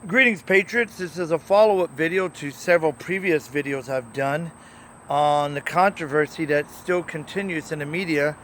Greetings, Patriots. This is a follow-up video to several previous videos I've done on the controversy that still continues in the media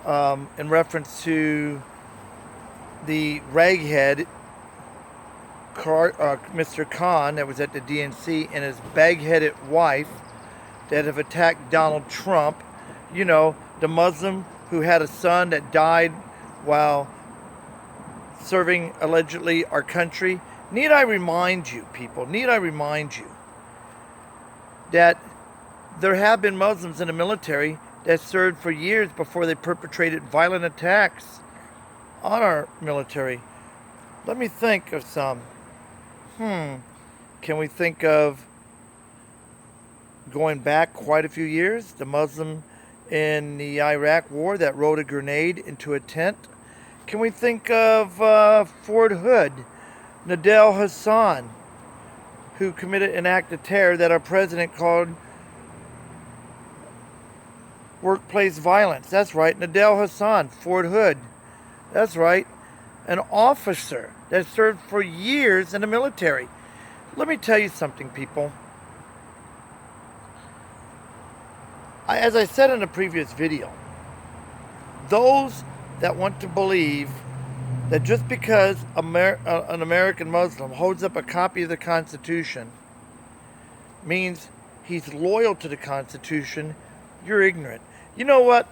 in reference to the raghead Mr. Khan that was at the DNC and his bag-headed wife that have attacked Donald Trump. You know, the Muslim who had a son that died while serving allegedly our country. Need I remind you, people, that there have been Muslims in the military that served for years before they perpetrated violent attacks on our military. Let me think of some. Can we think of going back quite a few years? The Muslim in the Iraq War that rolled a grenade into a tent. Can we think of Fort Hood, Nadel Hassan, who committed an act of terror that our president called workplace violence? That's right, Nadel Hassan, Fort Hood. That's right, an officer that served for years in the military. Let me tell you something, people. As I said in a previous video, those that want to believe that just because an American Muslim holds up a copy of the Constitution means he's loyal to the Constitution, you're ignorant. You know what?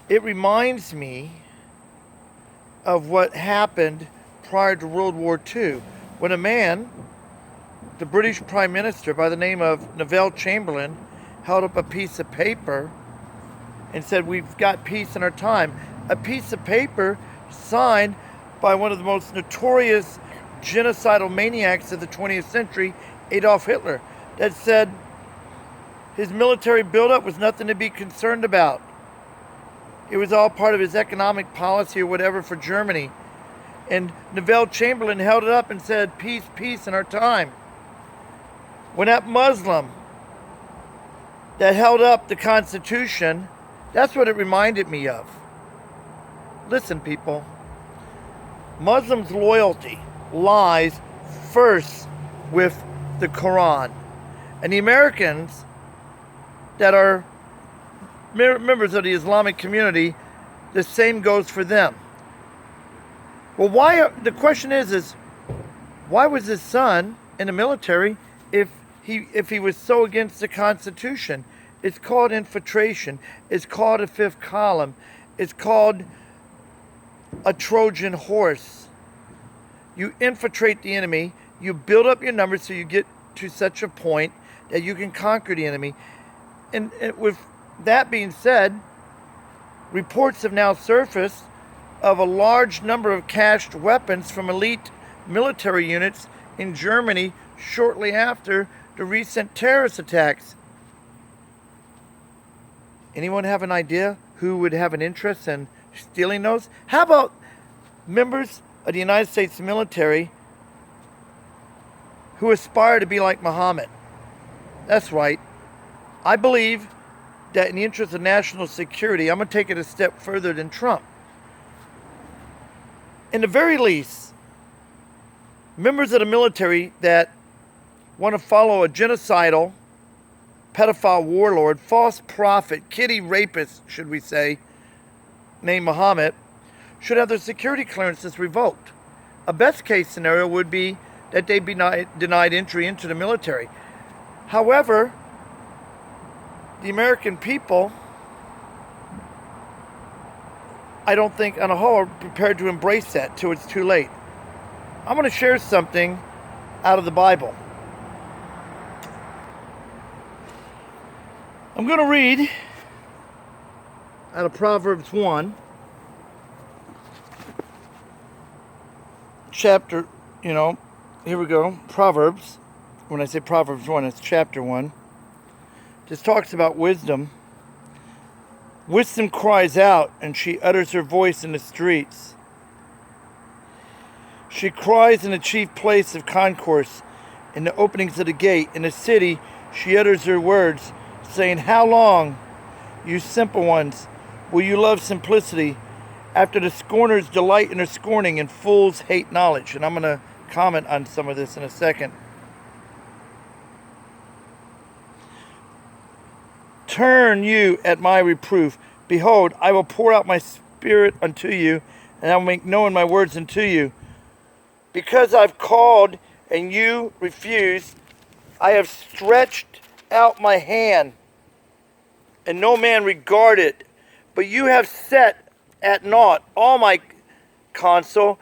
It reminds me of what happened prior to World War II, when a man, the British Prime Minister by the name of Neville Chamberlain, held up a piece of paper and said, "We've got peace in our time." A piece of paper signed by one of the most notorious genocidal maniacs of the 20th century, Adolf Hitler, that said his military buildup was nothing to be concerned about. It was all part of his economic policy or whatever for Germany. And Neville Chamberlain held it up and said, "Peace, peace in our time." When that Muslim that held up the Constitution, that's what it reminded me of. Listen, people. Muslims' loyalty lies first with the Quran. And the Americans that are members of the Islamic community, the same goes for them. Well, the question is why was his son in the military if he was so against the Constitution? It's called infiltration. It's called a fifth column. It's called a Trojan horse. You infiltrate the enemy. You build up your numbers so you get to such a point that you can conquer the enemy. And with that being said, reports have now surfaced of a large number of cached weapons from elite military units in Germany shortly after the recent terrorist attacks. Anyone have an idea who would have an interest in stealing those? How about members of the United States military who aspire to be like Muhammad? That's right. I believe that in the interest of national security, I'm going to take it a step further than Trump. In the very least, members of the military that want to follow a genocidal, pedophile warlord, false prophet, kiddie rapist, should we say, named Muhammad, should have their security clearances revoked. A best case scenario would be that they be denied entry into the military. However, the American people, I don't think on a whole are prepared to embrace that till it's too late. I'm going to share something out of the Bible. I'm going to read out of Proverbs 1, chapter, here we go, Proverbs. When I say Proverbs 1, it's chapter 1. This talks about wisdom. Wisdom cries out, and she utters her voice in the streets. She cries in the chief place of concourse, in the openings of the gate. In the city, she utters her words, saying, "How long, you simple ones, will you love simplicity? After the scorners delight in their scorning, and fools hate knowledge." And I'm going to comment on some of this in a second. Turn you at my reproof. Behold, I will pour out my spirit unto you, and I will make known my words unto you. Because I've called and you refused, I have stretched out my hand, and no man regarded. But you have set at naught all my counsel,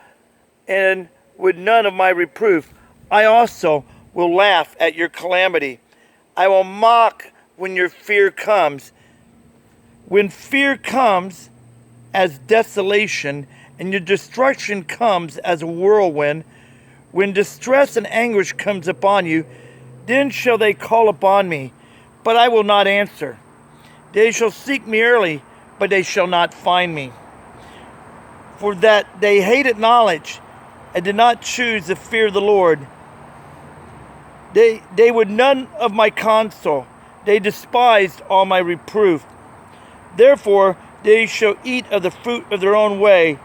and with none of my reproof. I also will laugh at your calamity. I will mock when your fear comes. When fear comes as desolation, and your destruction comes as a whirlwind, when distress and anguish comes upon you, then shall they call upon me, but I will not answer. They shall seek me early, but they shall not find me. For that they hated knowledge, and did not choose the fear of the Lord. They would none of my counsel. They despised all my reproof. Therefore they shall eat of the fruit of their own way,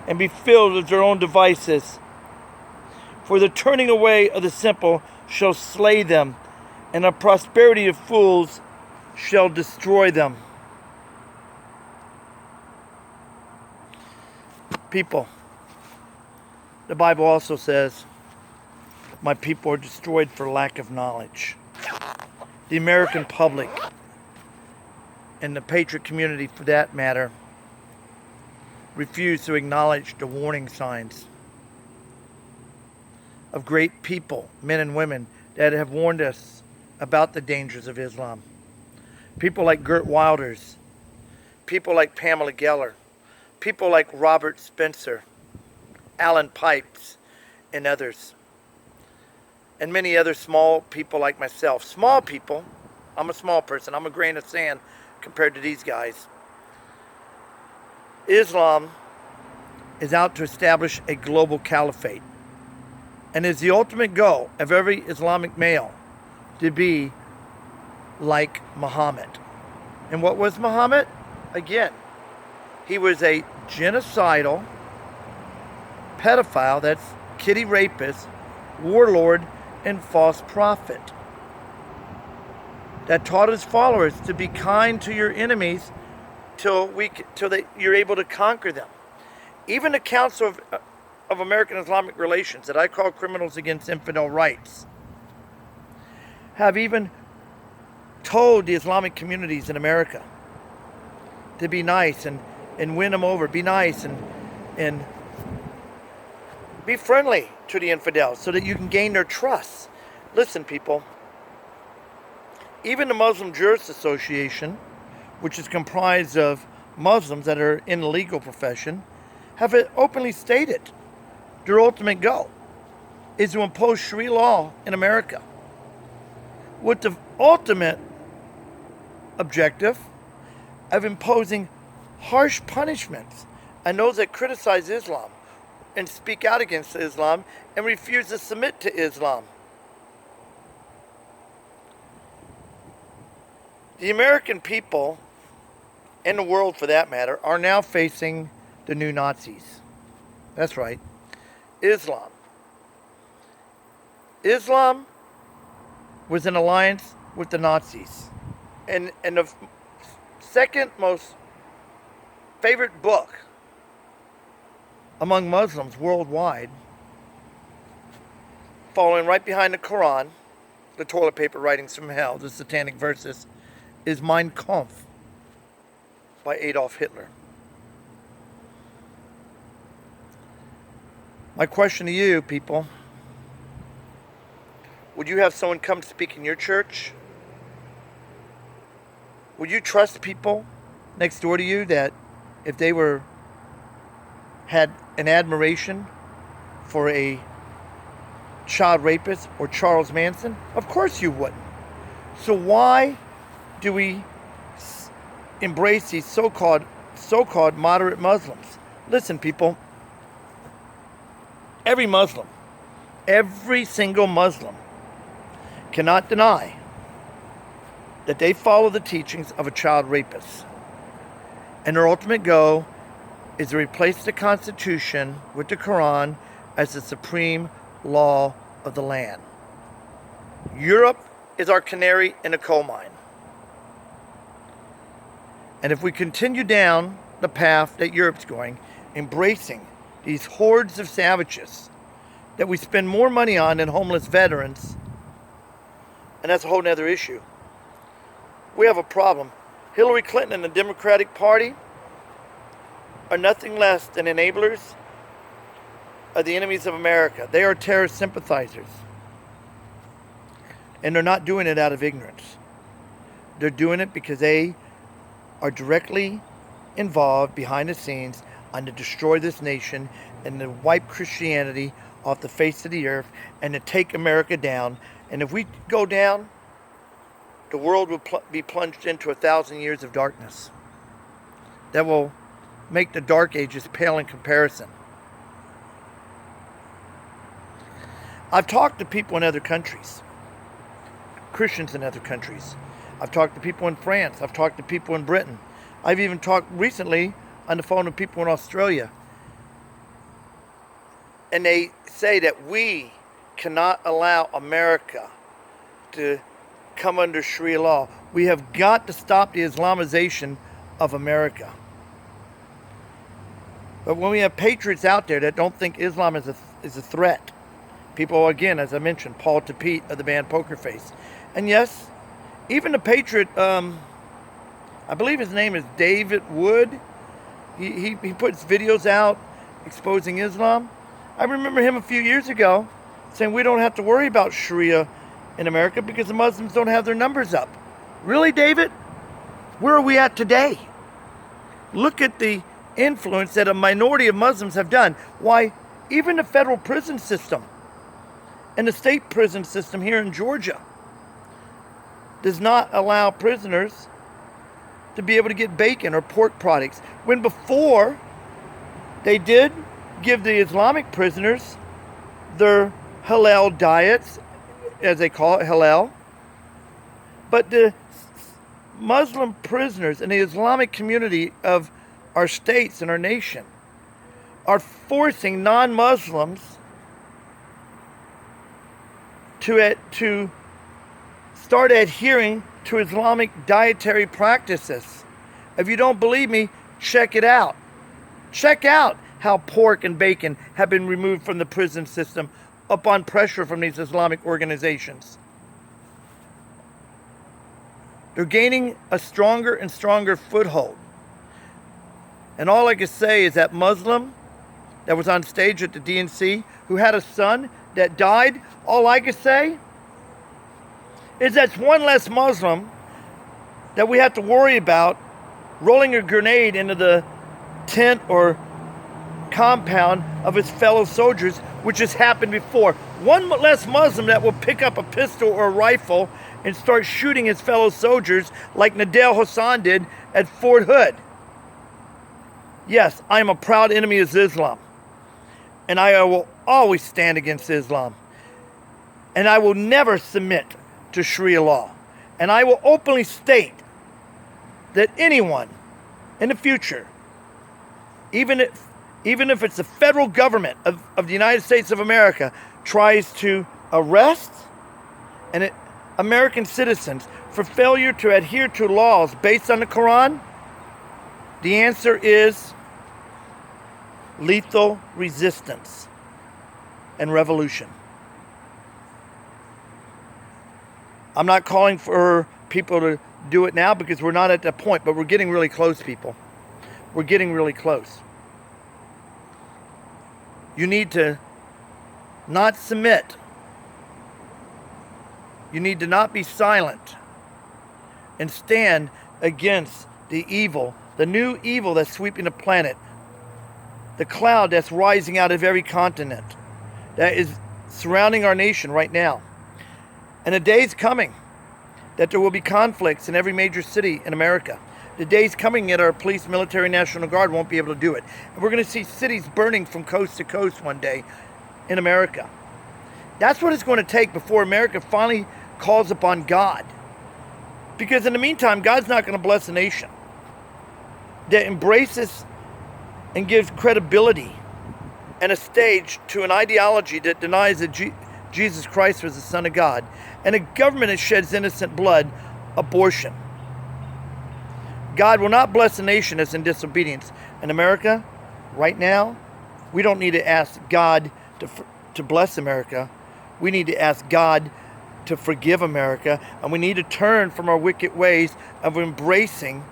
and be filled with their own devices. For the turning away of the simple shall slay them, and the prosperity of fools shall destroy them. People, the Bible also says, my people are destroyed for lack of knowledge. The American public, and the patriot community for that matter, refuse to acknowledge the warning signs of great people, men and women, that have warned us about the dangers of Islam. People like Gert Wilders, people like Pamela Geller, people like Robert Spencer, Alan Pipes, and others. And many other small people like myself. Small people, I'm a small person, I'm a grain of sand compared to these guys. Islam is out to establish a global caliphate, and is the ultimate goal of every Islamic male to be like Muhammad. And what was Muhammad? Again, he was a genocidal pedophile, that's kitty rapist, warlord, and false prophet that taught his followers to be kind to your enemies till you're able to conquer them. Even the Council of American Islamic Relations, that I call Criminals Against Infidel Rights, have even told the Islamic communities in America to be nice and win them over. Be nice and be friendly to the infidels so that you can gain their trust. Listen, people, even the Muslim Jurist Association, which is comprised of Muslims that are in the legal profession, have openly stated their ultimate goal is to impose Sharia law in America, with the ultimate objective of imposing harsh punishments on those that criticize Islam and speak out against Islam and refuse to submit to Islam. The American people, and the world for that matter, are now facing the new Nazis. That's right, Islam. Islam was in alliance with the Nazis. And the second most favorite book among Muslims worldwide, following right behind the Quran, the toilet paper writings from hell, the satanic verses, is Mein Kampf by Adolf Hitler. My question to you, people, would you have someone come speak in your church? Would you trust people next door to you that if they had an admiration for a child rapist or Charles Manson? Of course you wouldn't. So why do we embrace these so-called moderate Muslims? Listen, people, every single Muslim cannot deny that they follow the teachings of a child rapist. And their ultimate goal is to replace the Constitution with the Quran as the supreme law of the land. Europe is our canary in a coal mine. And if we continue down the path that Europe's going, embracing these hordes of savages that we spend more money on than homeless veterans, and that's a whole other issue, we have a problem. Hillary Clinton and the Democratic Party are nothing less than enablers of the enemies of America. They are terrorist sympathizers. And they're not doing it out of ignorance. They're doing it because they are directly involved behind the scenes on to destroy this nation and to wipe Christianity off the face of the earth and to take America down. And if we go down, the world will be plunged into 1,000 years of darkness that will make the Dark Ages pale in comparison. I've talked to people in other countries, Christians in other countries. I've talked to people in France. I've talked to people in Britain. I've even talked recently on the phone to people in Australia. And they say that we cannot allow America to come under Sharia law. We have got to stop the Islamization of America. But when we have patriots out there that don't think Islam is a threat, people, again, as I mentioned, Paul Tapete of the band Poker Face. And yes, even the patriot, I believe his name is David Wood. He puts videos out exposing Islam. I remember him a few years ago saying we don't have to worry about Sharia in America because the Muslims don't have their numbers up. Really, David? Where are we at today? Look at the influence that a minority of Muslims have done. Why, even the federal prison system and the state prison system here in Georgia does not allow prisoners to be able to get bacon or pork products, when before they did give the Islamic prisoners their halal diets, as they call it, halal. But the Muslim prisoners in the Islamic community of our states and our nation are forcing non-Muslims to start adhering to Islamic dietary practices. If you don't believe me, check it out. Check out how pork and bacon have been removed from the prison system upon pressure from these Islamic organizations. They're gaining a stronger and stronger foothold. And all I can say is that Muslim that was on stage at the DNC who had a son that died, all I can say is that's one less Muslim that we have to worry about rolling a grenade into the tent or compound of his fellow soldiers, which has happened before. One less Muslim that will pick up a pistol or a rifle and start shooting his fellow soldiers like Nadel Hassan did at Fort Hood. Yes, I am a proud enemy of Islam. And I will always stand against Islam. And I will never submit to Sharia law. And I will openly state that anyone in the future, even if it's the federal government of the United States of America, tries to arrest American citizens for failure to adhere to laws based on the Quran, the answer is lethal resistance and revolution. I'm not calling for people to do it now because we're not at that point, but we're getting really close, people. We're getting really close. You need to not submit. You need to not be silent and stand against the evil, the new evil that's sweeping the planet, the cloud that's rising out of every continent, that is surrounding our nation right now. And a day's coming that there will be conflicts in every major city in America. The day's coming that our police, military, National Guard won't be able to do it. And we're going to see cities burning from coast to coast one day in America. That's what it's going to take before America finally calls upon God. Because in the meantime, God's not going to bless a nation that embraces and gives credibility and a stage to an ideology that denies that Jesus Christ was the Son of God, and a government that sheds innocent blood, abortion. God will not bless a nation that's in disobedience. In America, right now, we don't need to ask God to bless America. We need to ask God to forgive America, and we need to turn from our wicked ways of embracing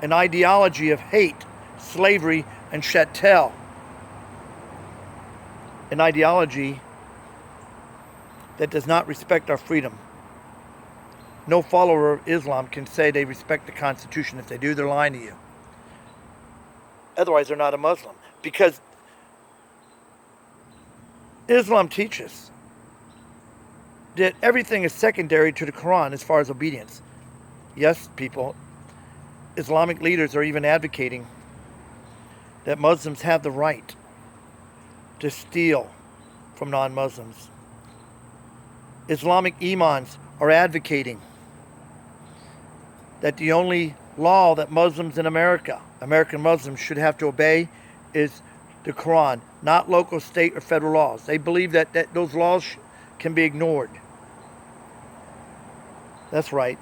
an ideology of hate, slavery, and chattel. An ideology that does not respect our freedom. No follower of Islam can say they respect the Constitution. If they do, they're lying to you. Otherwise, they're not a Muslim. Because Islam teaches that everything is secondary to the Quran as far as obedience. Yes, people, Islamic leaders are even advocating that Muslims have the right to steal from non-Muslims. Islamic imams are advocating that the only law that Muslims in America, American Muslims, should have to obey is the Quran, not local, state, or federal laws. They believe that those laws can be ignored. That's right.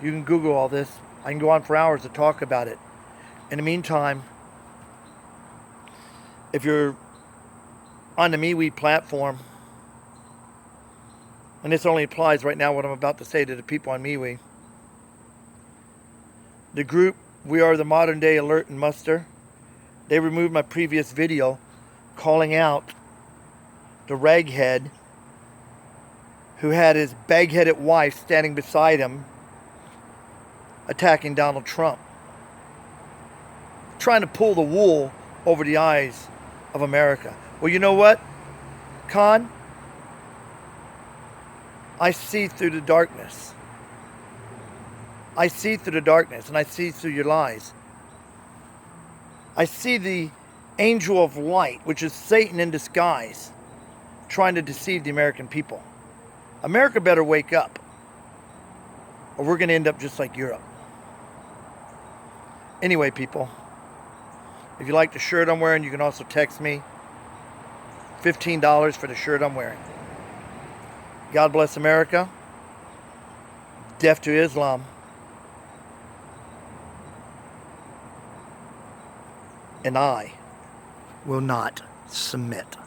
You can Google all this. I can go on for hours to talk about it. In the meantime, if you're on the MeWe platform, and this only applies right now what I'm about to say to the people on MeWe, the group We Are the Modern Day Alert and Muster, they removed my previous video calling out the raghead who had his bag-headed wife standing beside him attacking Donald Trump, trying to pull the wool over the eyes of America. Well, you know what, Khan? I see through the darkness. I see through the darkness, and I see through your lies. I see the angel of light, which is Satan in disguise, trying to deceive the American people. America better wake up, or we're going to end up just like Europe. Anyway, people, if you like the shirt I'm wearing, you can also text me. $15 for the shirt I'm wearing. God bless America. Death to Islam. And I will not submit.